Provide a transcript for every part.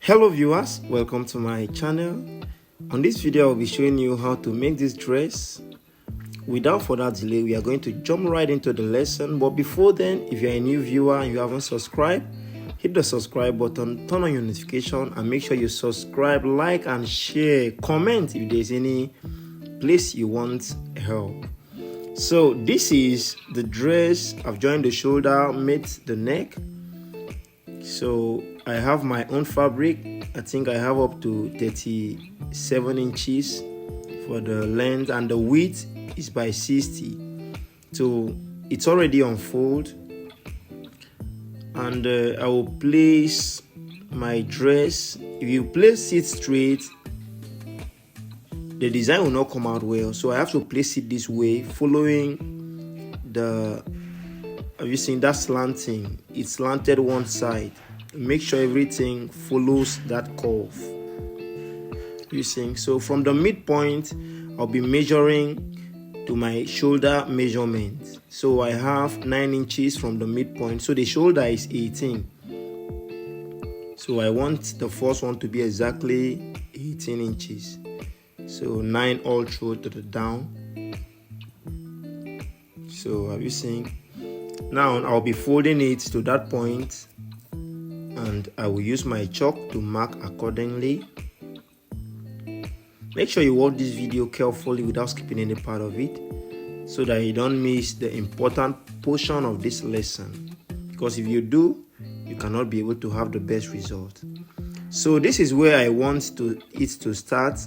Hello viewers, welcome to my channel. On this video I'll be showing you how to make this dress. Without further delay, we are going to jump right into the lesson. But before then, if you're a new viewer and you haven't subscribed, hit the subscribe button, turn on your notification, and make sure you subscribe, like and share. Comment if there's any place you want help. So this is the dress. I've joined the shoulder, made the neck. So I have my own fabric. I think I have up to 37 inches for the length, and the width is by 60. So it's already unfold, and I will place my dress. If you place it straight, the design will not come out well, so I have to place it this way, following the, have you seen that slanting? It's slanted one side. Make sure everything follows that curve. You see, so from the midpoint I'll be measuring to my shoulder measurement. So I have 9 inches from the midpoint, so the shoulder is 18. So I want the first one to be exactly 18 inches. So 9 all through to the down. So have you seen? Now I'll be folding it to that point, and I will use my chalk to mark accordingly. Make sure you watch this video carefully without skipping any part of it, so that you don't miss the important portion of this lesson, because if you do, you cannot be able to have the best result. So this is where I want it to start.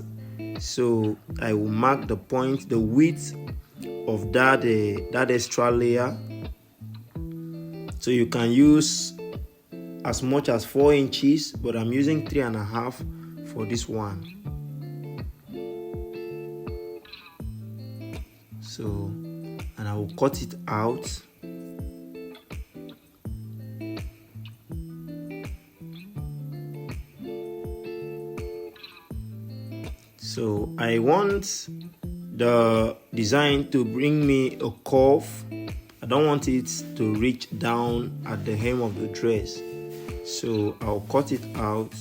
So I will mark the point, the width of that extra layer. So you can use as much as 4 inches, but I'm using 3.5 for this one. So, and I will cut it out. So I want the design to bring me a curve. I don't want it to reach down at the hem of the dress. So I'll cut it out.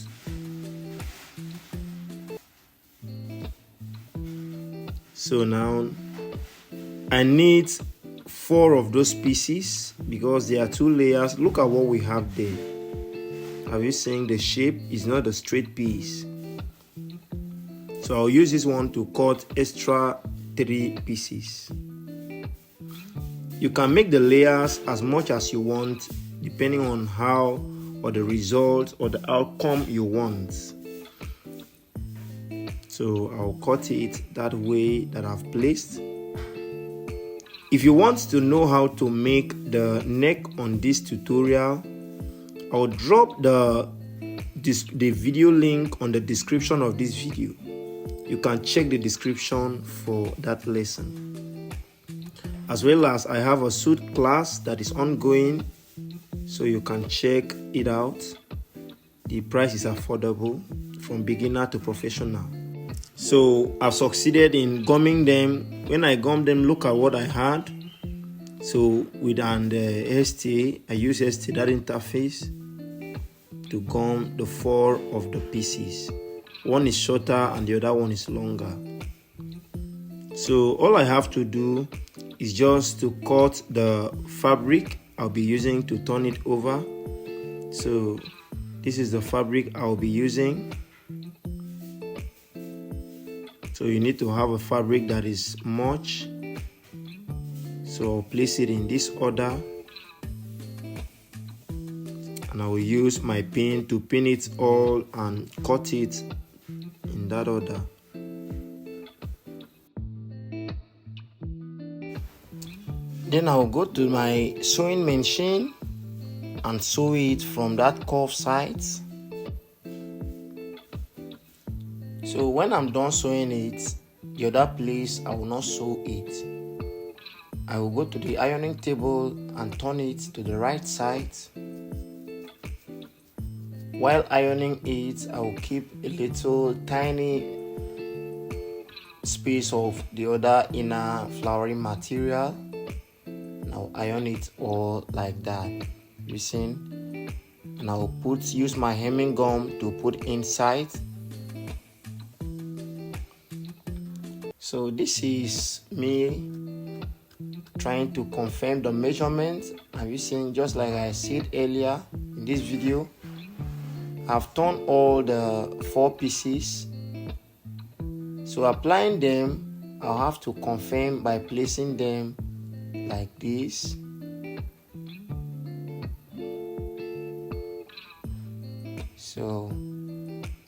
So now I need 4 of those pieces because there are 2 layers. Look at what we have there. Have you seen the shape? It's not a straight piece. So I'll use this one to cut extra 3 pieces. You can make the layers as much as you want, depending on how or the result or the outcome you want. So I'll cut it that way that I've placed. If you want to know how to make the neck on this tutorial, I'll drop the video link on the description of this video. You can check the description for that lesson. As well as I have a suit class that is ongoing, so you can check it out. The price is affordable from beginner to professional. So I've succeeded in gumming them. When I gum them, look at what I had. So with an ST, I use ST, that interface, to gum the 4 of the pieces. One is shorter and the other one is longer. So all I have to do is just to cut the fabric I'll be using to turn it over. So this is the fabric I'll be using. So you need to have a fabric that is much. So I'll place it in this order, and I will use my pin to pin it all and cut it in that order. Then I'll go to my sewing machine and sew it from that curved side. So when I'm done sewing it, the other place I will not sew it. I will go to the ironing table and turn it to the right side. While ironing it, I will keep a little tiny space of the other inner flowering material. I'll iron it all like that. You see? and I will use my hemming gum to put inside. So this is me trying to confirm the measurement. Have you seen, just like I said earlier in this video, I've turned all the 4 pieces. So applying them, I'll have to confirm by placing them like this. So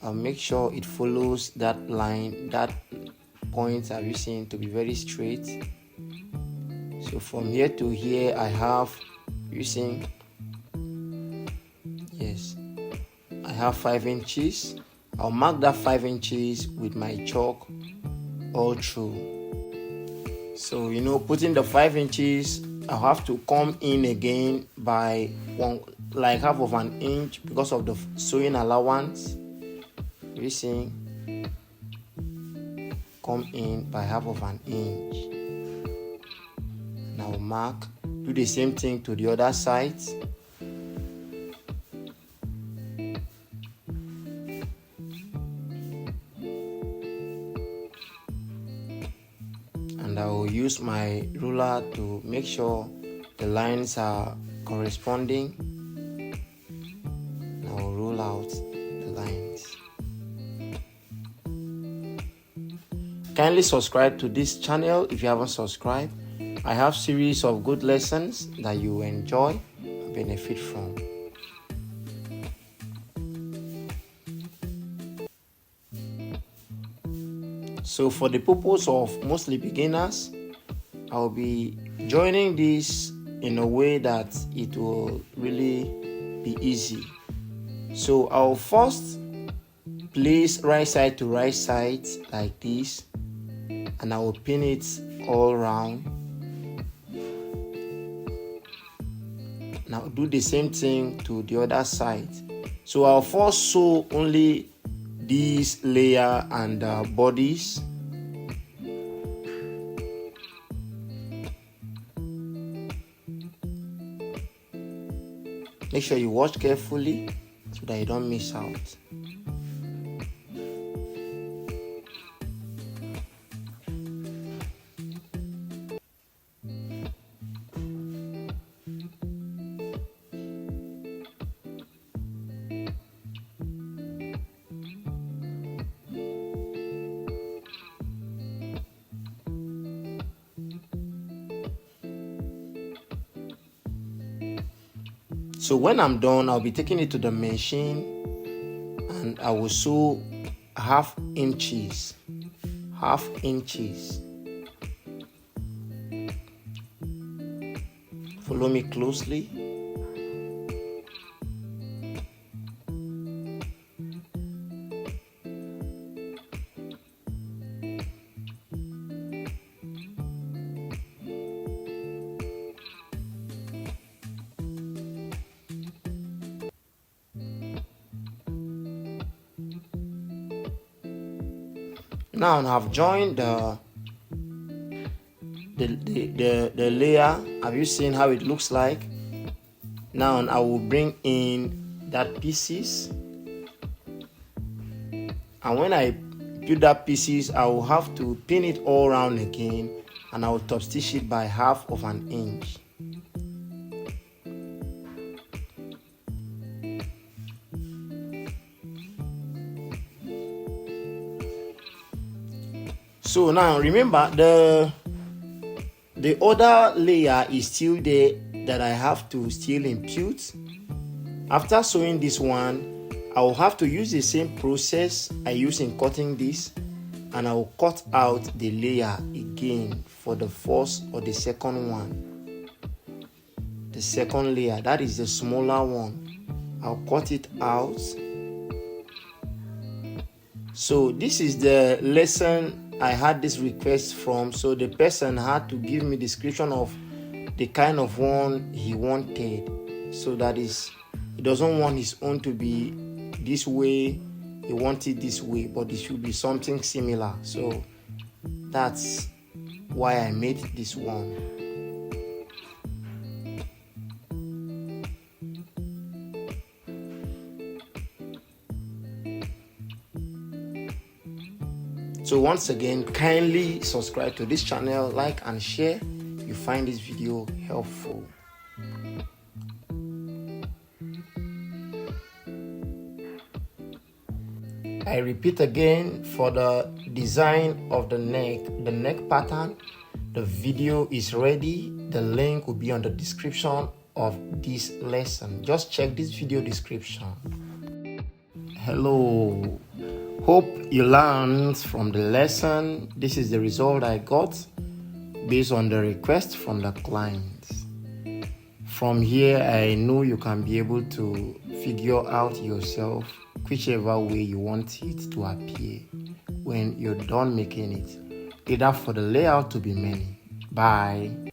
I'll make sure it follows that line, that point have you seen, to be very straight. So from here to here I have, you see, yes, I have 5 inches. I'll mark that 5 inches with my chalk all through. So putting the 5 inches, I'll have to come in again by like half of an inch because of the sewing allowance. You see, come in by half of an inch. Now mark, do the same thing to the other side. And I will use my ruler to make sure the lines are corresponding. And I will roll out the lines. Kindly subscribe to this channel if you haven't subscribed. I have series of good lessons that you enjoy and benefit from. So for the purpose of mostly beginners, I'll be joining this in a way that it will really be easy. So I'll first place right side to right side like this, and I will pin it all around. Now do the same thing to the other side. So I'll first sew only this layer and bodies. Make sure you watch carefully so that you don't miss out. So when I'm done, I'll be taking it to the machine and I will sew half inches. Follow me closely. Now I've joined the layer. Have you seen how it looks like? Now I will bring in that pieces, and when I put that pieces, I will have to pin it all around again, and I will top stitch it by half of an inch. So now remember, the other layer is still there that I have to still impute. After sewing this one, I will have to use the same process I use in cutting this, and I will cut out the layer again for the first or the second one. The second layer, that is the smaller one. I'll cut it out. So this is the lesson I had this request from. So the person had to give me description of the kind of one he wanted. So that is, he doesn't want his own to be this way, he wants it this way, but it should be something similar. So that's why I made this one. So once again, kindly subscribe to this channel, like and share if you find this video helpful. I repeat again, for the design of the neck pattern, the video is ready. The link will be on the description of this lesson. Just check this video description. Hello, hope you learned from the lesson. This is the result I got based on the request from the clients. From here, I know you can be able to figure out yourself whichever way you want it to appear when you're done making it, either for the layout to be many. Bye.